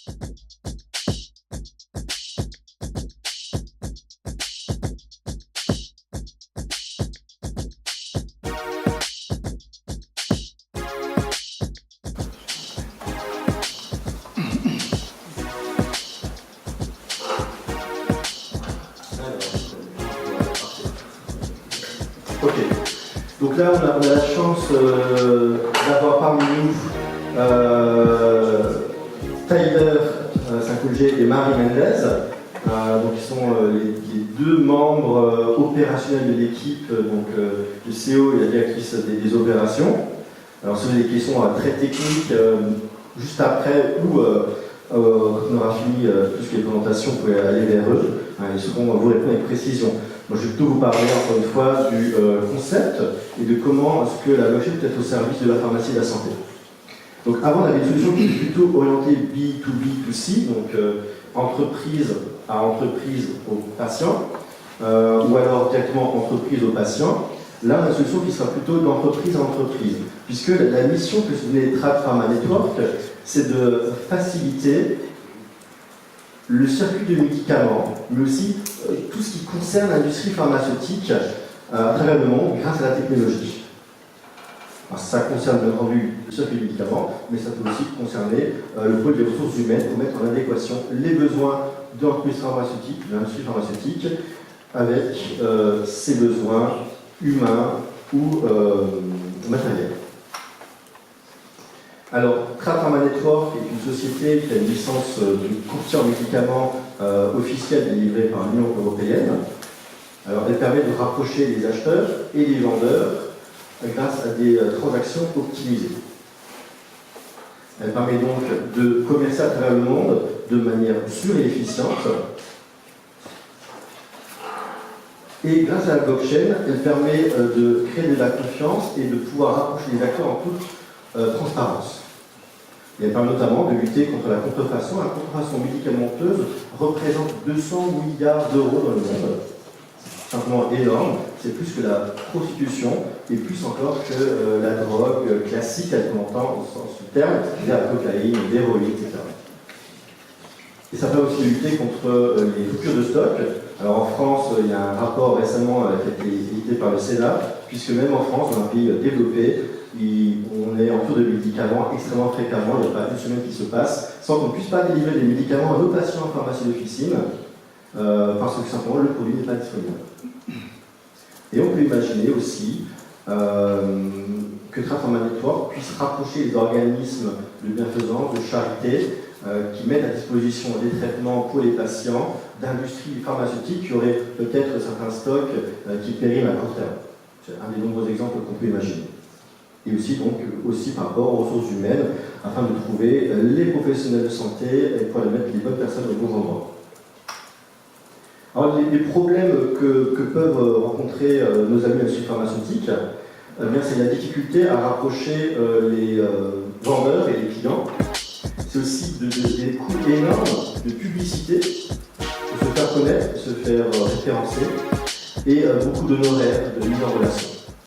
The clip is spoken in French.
Ok, donc là on a la chance d'avoir parmi nous Tyler Saint-Coulger et Marie Mendez, donc qui sont les deux membres opérationnels de l'équipe, donc le CEO et la directrice des opérations. Alors si vous avez des questions très techniques, juste après ou quand on aura fini tout ce qui est présentation, vous pouvez aller vers eux, ils sauront vous répondre avec précision. Moi, je vais plutôt vous parler encore une fois du concept et de comment est-ce que la blockchain peut être au service de la pharmacie et de la santé. Donc avant, on avait une solution qui était plutôt orientée B2B2C, donc entreprise à entreprise aux patients, ou alors directement entreprise aux patients. Là, on a une solution qui sera plutôt d'entreprise à entreprise, puisque la mission que se donnait Trad Pharma Network, c'est de faciliter le circuit de médicaments, mais aussi tout ce qui concerne l'industrie pharmaceutique à travers le monde grâce à la technologie. Alors, ça concerne bien entendu le circuit de médicaments, mais ça peut aussi concerner le pôle des ressources humaines pour mettre en adéquation les besoins de l'entreprise pharmaceutique, de l'industrie pharmaceutique, avec ses besoins humains ou matériels. Alors, Trad Pharma Network est une société qui a une licence de courtier en médicaments officielle délivrée par l'Union européenne. Alors, elle permet de rapprocher les acheteurs et les vendeurs grâce à des transactions optimisées. Elle permet donc de commercer à travers le monde de manière sûre et efficiente. Et grâce à la blockchain, elle permet de créer de la confiance et de pouvoir rapprocher les acteurs en toute transparence. Et elle permet notamment de lutter contre la contrefaçon. La contrefaçon médicamenteuse représente 200 milliards d'euros dans le monde. C'est simplement énorme. C'est plus que la prostitution et plus encore que la drogue classique, telle qu'on entend au sens du terme, c'est-à-dire la cocaïne, l'héroïne, etc. Et ça permet aussi de lutter contre les ruptures de stock. Alors en France, il y a un rapport récemment qui a été édité par le Sénat, puisque même en France, dans un pays développé, on est en cours de médicaments extrêmement fréquemment, il n'y a pas une semaine qui se passe, sans qu'on ne puisse pas délivrer des médicaments à nos patients en pharmacie d'officine, parce que simplement le produit n'est pas disponible. Et on peut imaginer aussi que Trad Pharma Network puisse rapprocher les organismes de bienfaisance, de charité, qui mettent à disposition des traitements pour les patients d'industries pharmaceutiques qui auraient peut-être certains stocks qui périment à court terme. C'est un des nombreux exemples qu'on peut imaginer. Et aussi, donc, par rapport aux ressources humaines, afin de trouver les professionnels de santé et pour mettre les bonnes personnes au bon endroit. Alors, les problèmes que peuvent rencontrer nos amis industries pharmaceutiques, c'est la difficulté à rapprocher les vendeurs et les clients. C'est aussi des coûts énormes de publicité, de se faire connaître, de se faire référencer, et beaucoup d'honoraires, de mise en relation.